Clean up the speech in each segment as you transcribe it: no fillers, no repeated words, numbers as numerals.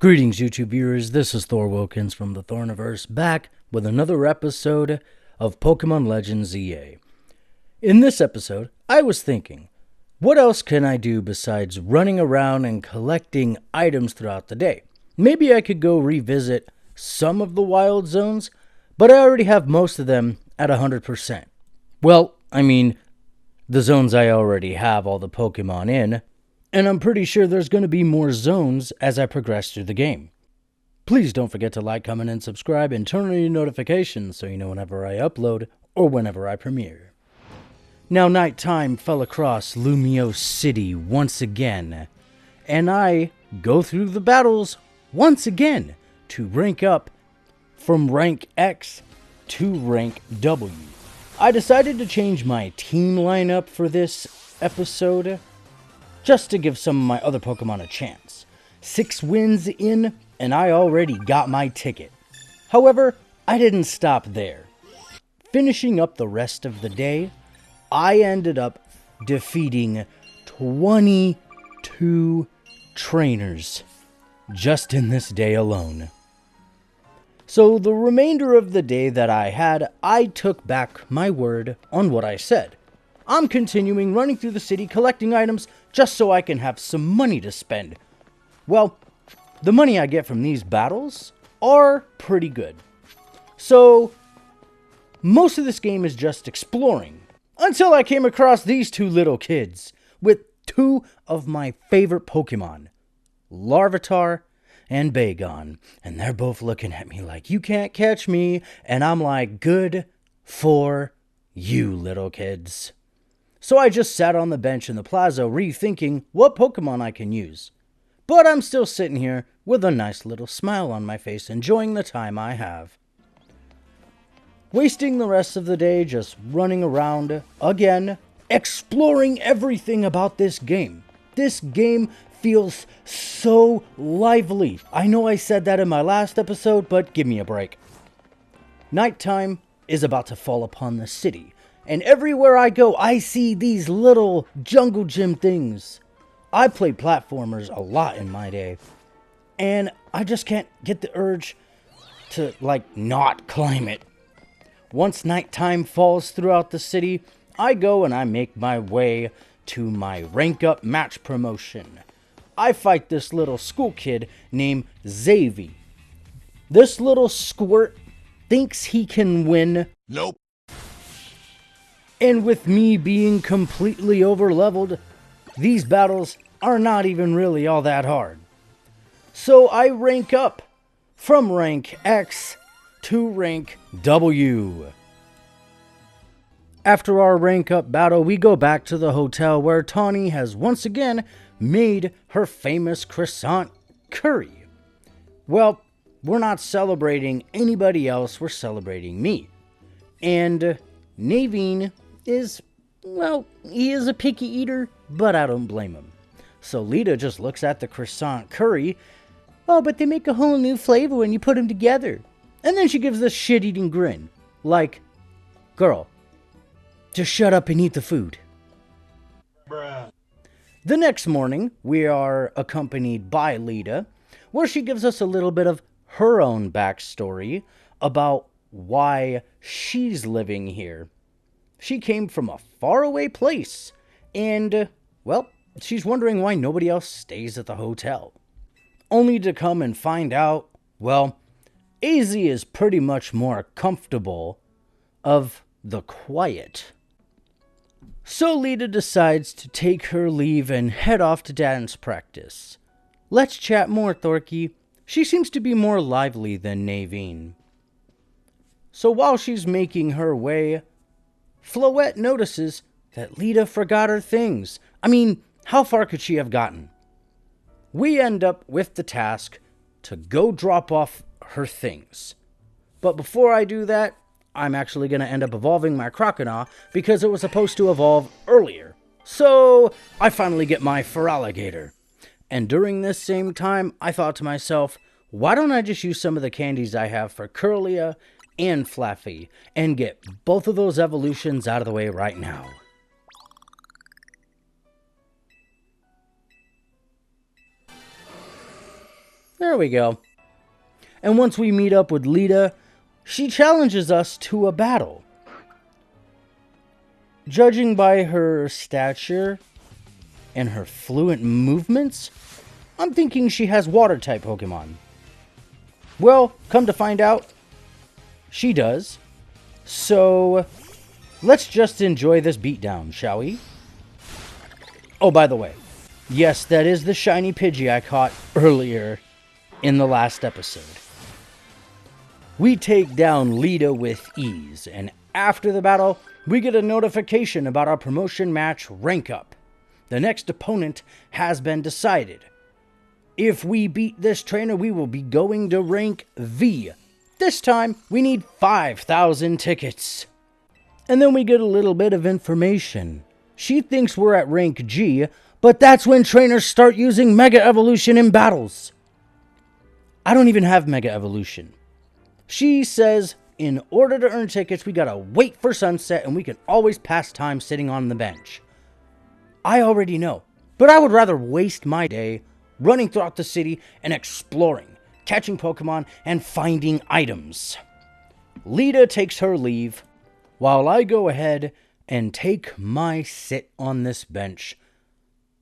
Greetings, YouTube viewers. This is Thor Wilkins from the Thorniverse, back with another episode of Pokemon Legends EA. In this episode, I was thinking, what else can I do besides running around and collecting items throughout the day? Maybe I could go revisit some of the wild zones, but I already have most of them at 100%. Well, I mean, the zones I already have all the Pokemon in, and I'm pretty sure there's going to be more zones as I progress through the game. Please don't forget to like, comment, and subscribe, and turn on your notifications so you know whenever I upload or whenever I premiere. Now nighttime fell across Lumio City once again, and I go through the battles once again to rank up from rank X to rank W. I decided to change my team lineup for this episode, just to give some of my other Pokemon a chance. 6 wins in, and I already got my ticket. However, I didn't stop there. Finishing up the rest of the day, I ended up defeating 22 trainers just in this day alone. So the remainder of the day that I had, I took back my word on what I said. I'm continuing running through the city collecting items just so I can have some money to spend. Well, the money I get from these battles are pretty good. So, most of this game is just exploring. Until I came across these two little kids with 2 of my favorite Pokemon, Larvitar and Bagon. And they're both looking at me like, you can't catch me. And I'm like, good for you, little kids. So I just sat on the bench in the plaza rethinking what Pokemon I can use. But I'm still sitting here with a nice little smile on my face, enjoying the time I have. Wasting the rest of the day just running around, again, exploring everything about this game. This game feels so lively. I know I said that in my last episode, but give me a break. Nighttime is about to fall upon the city. And everywhere I go, I see these little jungle gym things. I played platformers a lot in my day. And I just can't get the urge to, not climb it. Once nighttime falls throughout the city, I go and I make my way to my rank up match promotion. I fight this little school kid named Xavi. This little squirt thinks he can win. Nope. And with me being completely overleveled, these battles are not even really all that hard. So I rank up from rank X to rank W. After our rank up battle, we go back to the hotel where Tawny has once again made her famous croissant curry. Well, we're not celebrating anybody else, we're celebrating me. And Naveen is, well, he is a picky eater, but I don't blame him. So Lita just looks at the croissant curry. Oh, but they make a whole new flavor when you put them together. And then she gives this shit-eating grin. Like, girl, just shut up and eat the food. Bruh. The next morning, we are accompanied by Lita, where she gives us a little bit of her own backstory about why she's living here. She came from a faraway place, and, well, she's wondering why nobody else stays at the hotel. Only to come and find out, well, AZ is pretty much more comfortable of the quiet. So Lita decides to take her leave and head off to dance practice. Let's chat more, Thorky. She seems to be more lively than Naveen. So while she's making her way, Floette notices that Lita forgot her things. I mean, how far could she have gotten? We end up with the task to go drop off her things. But before I do that, I'm actually going to end up evolving my Crocodile because it was supposed to evolve earlier. So I finally get my Feraligatr. And during this same time, I thought to myself, why don't I just use some of the candies I have for Curlia and Flaffy and get both of those evolutions out of the way right now. There we go. And once we meet up with Lita, she challenges us to a battle. Judging by her stature and her fluent movements, I'm thinking she has water-type Pokemon. Well, come to find out, she does. So, let's just enjoy this beatdown, shall we? Oh, by the way, yes, that is the shiny Pidgey I caught earlier in the last episode. We take down Lita with ease, and after the battle, we get a notification about our promotion match rank up. The next opponent has been decided. If we beat this trainer, we will be going to rank V. This time, we need 5,000 tickets. And then we get a little bit of information. She thinks we're at rank G, but that's when trainers start using Mega Evolution in battles. I don't even have Mega Evolution. She says, in order to earn tickets, we gotta wait for sunset and we can always pass time sitting on the bench. I already know, but I would rather waste my day running throughout the city and exploring, catching Pokemon, and finding items. Lita takes her leave, while I go ahead and take my sit on this bench,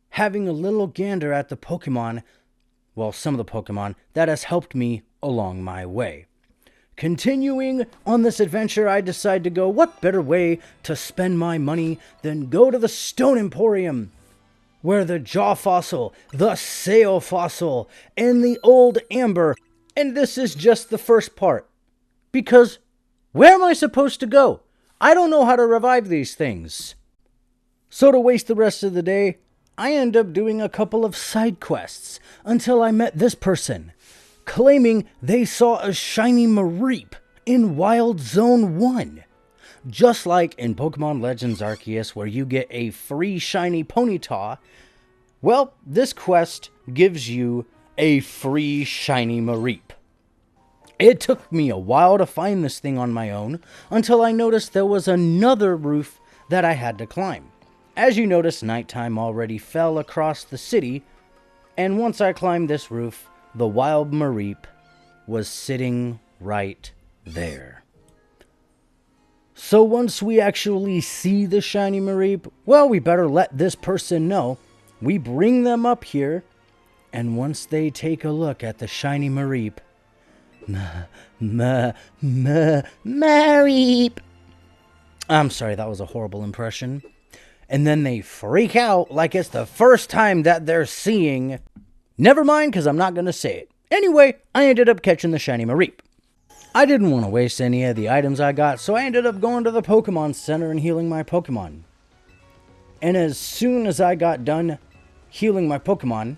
having a little gander at the Pokemon, well, some of the Pokemon that has helped me along my way. Continuing on this adventure, I decide to go, what better way to spend my money than go to the Stone Emporium, where the Jaw Fossil, the Sail Fossil, and the Old Amber, and this is just the first part, because where am I supposed to go? I don't know how to revive these things. So to waste the rest of the day, I end up doing a couple of side quests until I met this person, claiming they saw a shiny Mareep in Wild Zone 1. Just like in Pokemon Legends Arceus, where you get a free shiny Ponyta, well, this quest gives you a free shiny Mareep. It took me a while to find this thing on my own, until I noticed there was another roof that I had to climb. As you notice, nighttime already fell across the city, and once I climbed this roof, the wild Mareep was sitting right there. So once we actually see the shiny Mareep, well, we better let this person know. We bring them up here, and once they take a look at the shiny Mareep, Mareep! I'm sorry, that was a horrible impression. And then they freak out like it's the first time that they're seeing. Never mind, because I'm not going to say it. Anyway, I ended up catching the shiny Mareep. I didn't want to waste any of the items I got, so I ended up going to the Pokemon Center and healing my Pokemon. And as soon as I got done healing my Pokemon,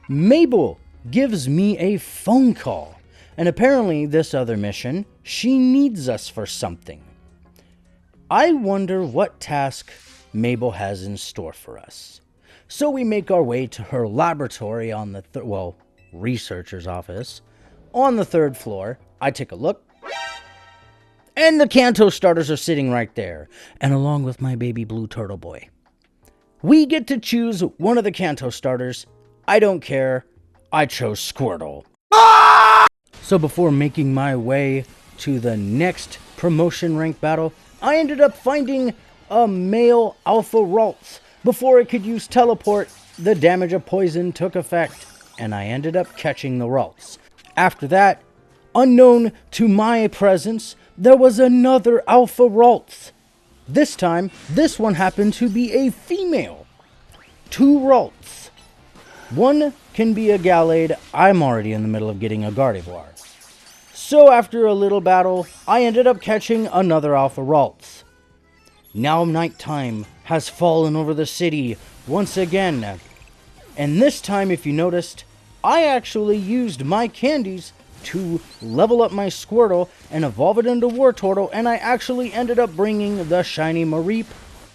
Mabel gives me a phone call. And apparently this other mission, she needs us for something. I wonder what task Mabel has in store for us. So we make our way to her laboratory on the researcher's office on the 3rd floor. I take a look, and the Kanto starters are sitting right there, and along with my baby blue turtle boy. We get to choose one of the Kanto starters. I don't care. I chose Squirtle. So before making my way to the next promotion rank battle, I ended up finding a male Alpha Ralts. Before it could use teleport, the damage of poison took effect, and I ended up catching the Ralts. After that, unknown to my presence, there was another Alpha Ralts. This time, this one happened to be a female. 2 Ralts. One can be a Gallade. I'm already in the middle of getting a Gardevoir. So after a little battle, I ended up catching another Alpha Ralts. Now nighttime has fallen over the city once again. And this time, if you noticed, I actually used my candies to level up my Squirtle and evolve it into Wartortle, and I actually ended up bringing the shiny Mareep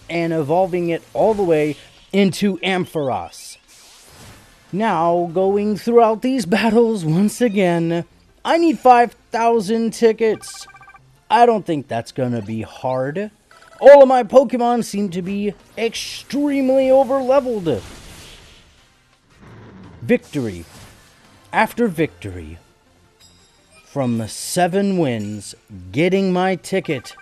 and evolving it all the way into Ampharos. Now, going throughout these battles once again, I need 5,000 tickets. I don't think that's gonna be hard. All of my Pokemon seem to be extremely overleveled. Victory. After victory, from the 7 wins, getting my ticket,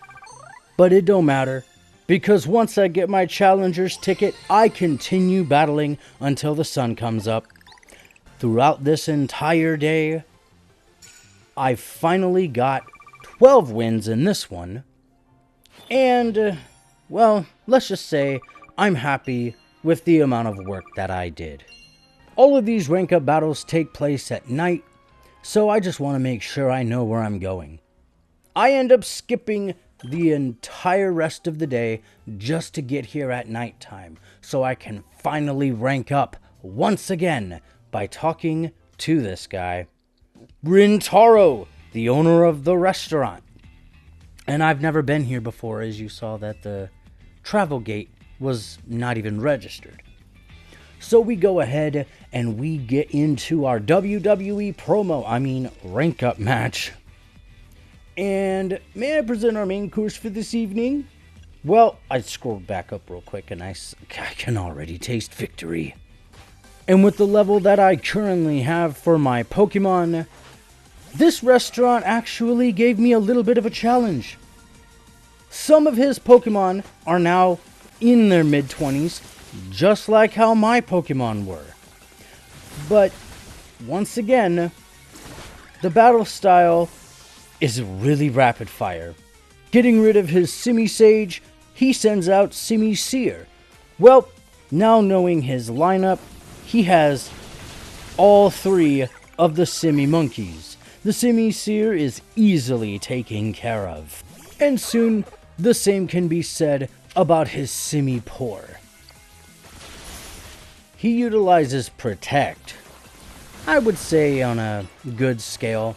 but it don't matter, because once I get my challenger's ticket, I continue battling until the sun comes up. Throughout this entire day, I finally got 12 wins in this one, and, well, let's just say I'm happy with the amount of work that I did. All of these rank up battles take place at night, so I just want to make sure I know where I'm going. I end up skipping the entire rest of the day just to get here at nighttime, so I can finally rank up once again by talking to this guy, Rintaro, the owner of the restaurant. And I've never been here before, as you saw that the travel gate was not even registered. So we go ahead and we get into our WWE rank up match. And may I present our main course for this evening? Well, I scrolled back up real quick and I can already taste victory. And with the level that I currently have for my Pokemon, this restaurant actually gave me a little bit of a challenge. Some of his Pokemon are now in their mid-20s, just like how my Pokemon were. But, once again, the battle style is really rapid fire. Getting rid of his Simisage, he sends out Simisear. Well, now knowing his lineup, he has all 3 of the Simi-monkeys. The Simisear is easily taken care of. And soon, the same can be said about his Simipour. He utilizes Protect, I would say on a good scale.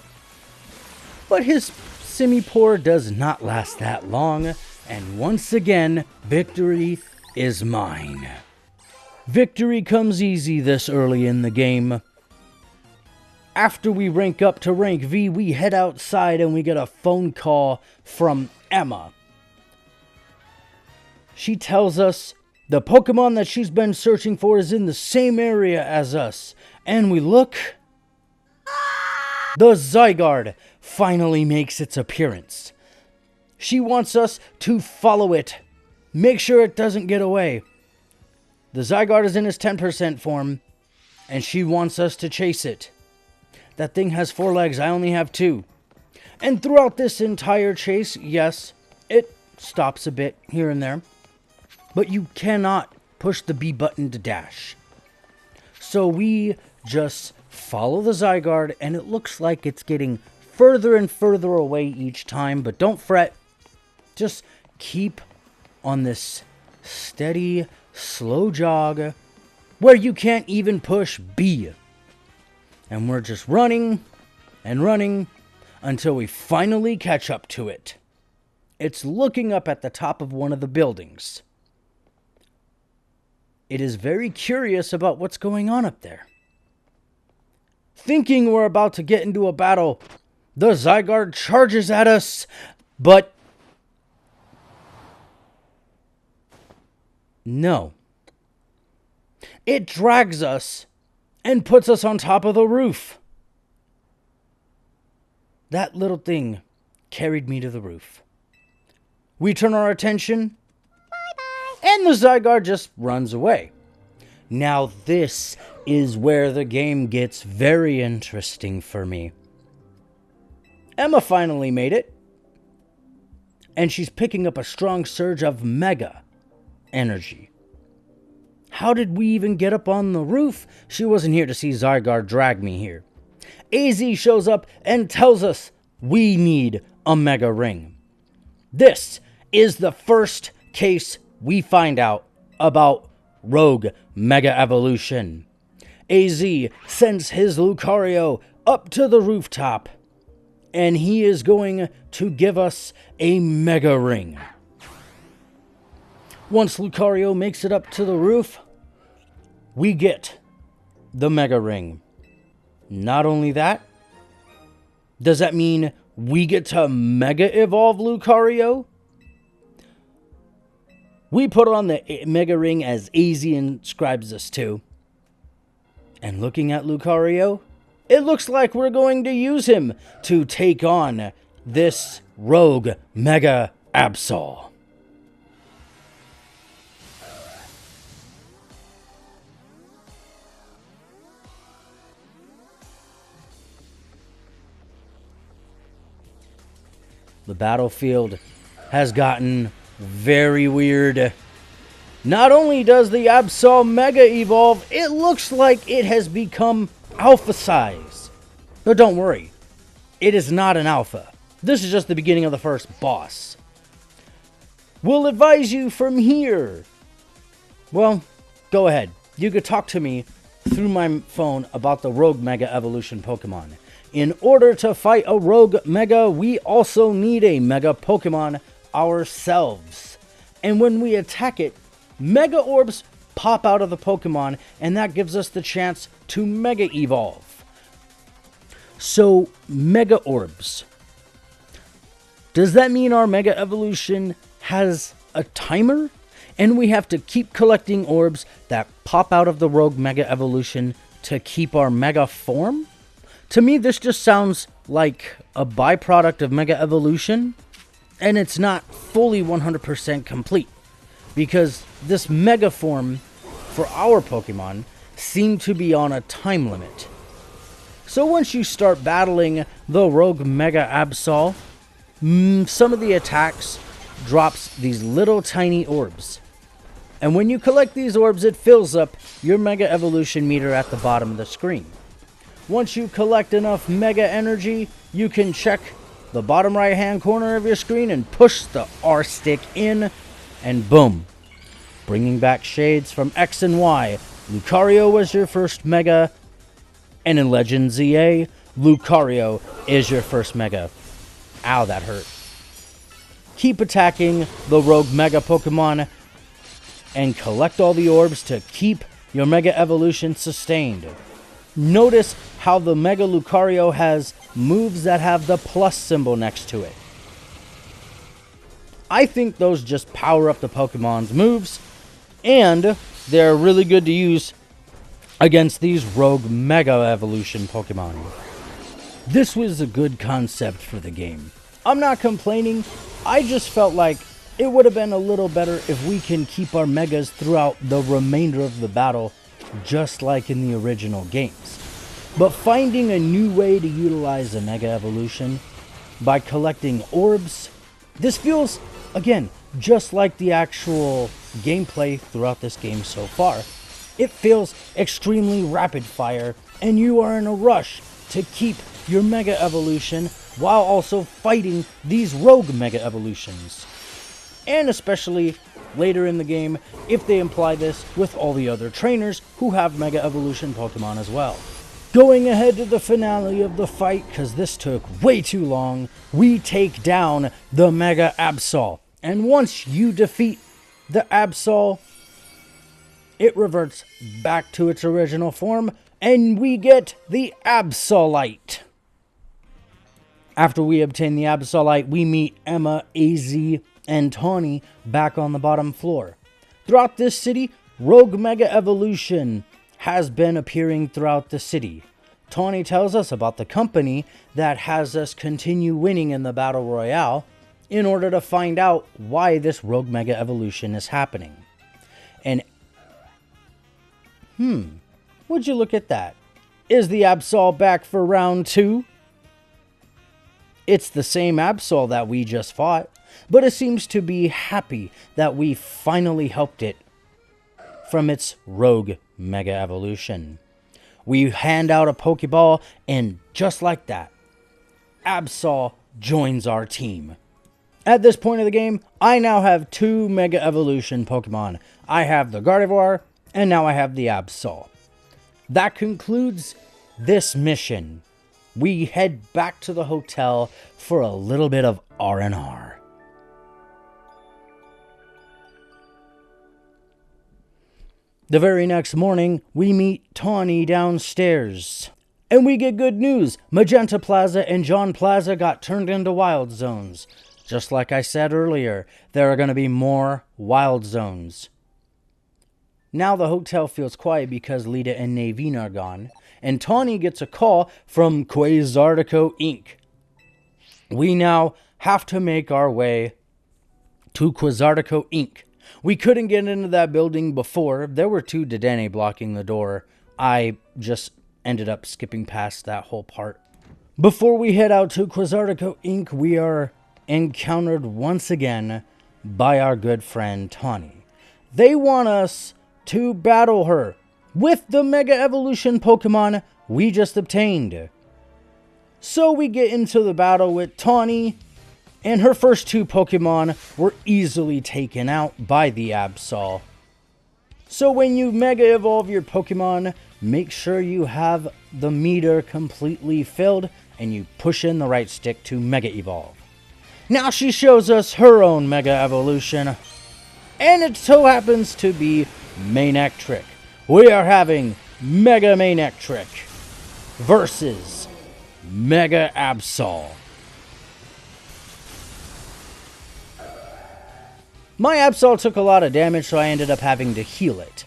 But his Simipour does not last that long, and once again, victory is mine. Victory comes easy this early in the game. After we rank up to rank V, we head outside and we get a phone call from Emma. She tells us the Pokemon that she's been searching for is in the same area as us. And we look. The Zygarde finally makes its appearance. She wants us to follow it. Make sure it doesn't get away. The Zygarde is in its 10% form, and she wants us to chase it. That thing has 4 legs, I only have 2. And throughout this entire chase, yes, it stops a bit here and there, but you cannot push the B button to dash. So we just follow the Zygarde, and it looks like it's getting further and further away each time, but don't fret. Just keep on this steady, slow jog where you can't even push B. And we're just running and running until we finally catch up to it. It's looking up at the top of one of the buildings. It is very curious about what's going on up there. Thinking we're about to get into a battle, the Zygarde charges at us, but no. It drags us and puts us on top of the roof. That little thing carried me to the roof. We turn our attention, and the Zygarde just runs away. Now this is where the game gets very interesting for me. Emma finally made it, and she's picking up a strong surge of Mega energy. How did we even get up on the roof? She wasn't here to see Zygarde drag me here. AZ shows up and tells us we need a Mega Ring. This is the first case we find out about Rogue Mega Evolution. AZ sends his Lucario up to the rooftop, and he is going to give us a Mega Ring. Once Lucario makes it up to the roof, we get the Mega Ring. Not only that, does that mean we get to Mega Evolve Lucario? We put on the Mega Ring as AZ inscribes us to. And looking at Lucario, It looks like we're going to use him to take on this rogue Mega Absol. The battlefield has gotten very weird. Not only does the Absol Mega evolve, it looks like it has become alpha size. But don't worry, it is not an alpha. This is just the beginning of the first boss. We'll advise you from here. Well, go ahead. You could talk to me through my phone about the Rogue Mega Evolution Pokemon. In order to fight a Rogue Mega, we also need a Mega Pokemon ourselves. And when we attack it, Mega Orbs pop out of the Pokemon, and that gives us the chance to Mega Evolve. So, Mega Orbs. Does that mean our Mega Evolution has a timer? And we have to keep collecting orbs that pop out of the Rogue Mega Evolution to keep our Mega form? To me, this just sounds like a byproduct of Mega Evolution, and it's not fully 100% complete, because this Mega form for our Pokemon seem to be on a time limit. So once you start battling the Rogue Mega Absol, some of the attacks drops these little tiny orbs. And when you collect these orbs, it fills up your Mega Evolution meter at the bottom of the screen. Once you collect enough Mega Energy, you can check the bottom right hand corner of your screen and push the R stick in, and boom. Bringing back shades from X and Y. Lucario was your first Mega, and in Legend ZA, Lucario is your first Mega. Ow, that hurt. Keep attacking the Rogue Mega Pokemon and collect all the orbs to keep your Mega Evolution sustained. Notice how the Mega Lucario has moves that have the plus symbol next to it. I think those just power up the Pokemon's moves, and they're really good to use against these Rogue Mega Evolution Pokemon. This was a good concept for the game. I'm not complaining, I just felt like it would have been a little better if we can keep our Megas throughout the remainder of the battle, just like in the original games. But finding a new way to utilize a Mega Evolution by collecting orbs, this feels, again, just like the actual gameplay throughout this game so far. It feels extremely rapid fire, and you are in a rush to keep your Mega Evolution while also fighting these Rogue Mega Evolutions. And especially later in the game, if they imply this with all the other trainers who have Mega Evolution Pokemon as well. Going ahead to the finale of the fight, because this took way too long, we take down the Mega Absol. And once you defeat the Absol, it reverts back to its original form, and we get the Absolite. After we obtain the Absolite, we meet Emma, AZ, and Tawny back on the bottom floor. Throughout this city, Rogue Mega Evolution has been appearing throughout the city. Tawny tells us about the company that has us continue winning in the Battle Royale in order to find out why this Rogue Mega Evolution is happening. And, would you look at that? Is the Absol back for round 2? It's the same Absol that we just fought, but it seems to be happy that we finally helped it from its Rogue Mega Evolution. We hand out a Pokeball, and just like that, Absol joins our team. At this point of the game, I now have 2 Mega Evolution Pokemon. I have the Gardevoir, and now I have the Absol. That concludes this mission. We head back to the hotel for a little bit of R&R. The very next morning, we meet Tawny downstairs. And we get good news. Magenta Plaza and John Plaza got turned into wild zones. Just like I said earlier, there are going to be more wild zones. Now the hotel feels quiet because Lita and Naveen are gone. and Tawny gets a call from Quasartico Inc. We now have to make our way to Quasartico Inc. We couldn't get into that building before. There were 2 Dedenne blocking the door. I just ended up skipping past that whole part. Before we head out to Quasartico Inc., we are encountered once again by our good friend Tawny. They want us to battle her with the Mega Evolution Pokemon we just obtained. So we get into the battle with Tawny, and her first 2 Pokemon were easily taken out by the Absol. So when you Mega Evolve your Pokemon, make sure you have the meter completely filled and you push in the right stick to Mega Evolve. Now she shows us her own Mega Evolution, and it so happens to be Manectric. We are having Mega Manectric versus Mega Absol. My Absol took a lot of damage, so I ended up having to heal it.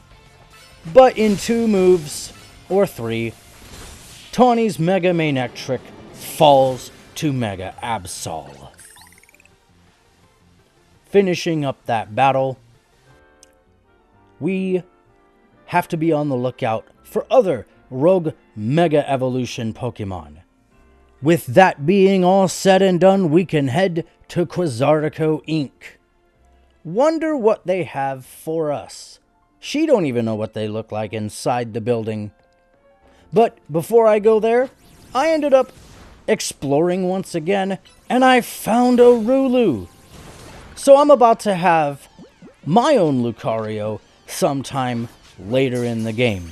But in 2 moves, or 3, Tawny's Mega Manectric falls to Mega Absol. Finishing up that battle, we have to be on the lookout for other rogue Mega Evolution Pokemon. With that being all said and done, we can head to Quasartico Inc. Wonder what they have for us. She don't even know what they look like inside the building. But before I go there, I ended up exploring once again, and I found a Rulu. So I'm about to have my own Lucario sometime later in the game.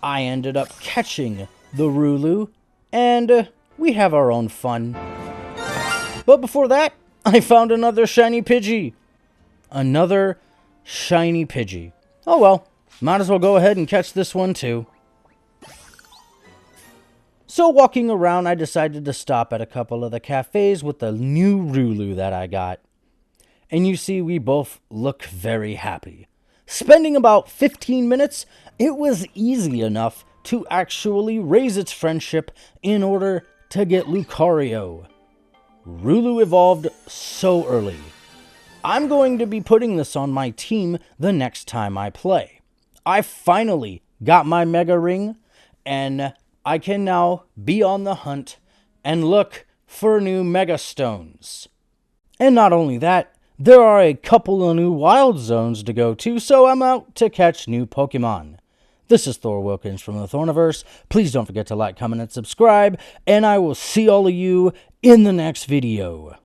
I ended up catching the Rulu, and we have our own fun. But before that, I found another shiny Pidgey. Another shiny Pidgey. Oh well, might as well go ahead and catch this one too. So walking around, I decided to stop at a couple of the cafes with the new Rulu that I got. And you see, we both look very happy. Spending about 15 minutes, it was easy enough to actually raise its friendship in order to get Lucario. Rulu evolved so early. I'm going to be putting this on my team the next time I play. I finally got my Mega Ring, and I can now be on the hunt and look for new Mega Stones. And not only that, there are a couple of new wild zones to go to, so I'm out to catch new Pokemon. This is Thor Wilkins from the Thorniverse. Please don't forget to like, comment, and subscribe, and I will see all of you in the next video.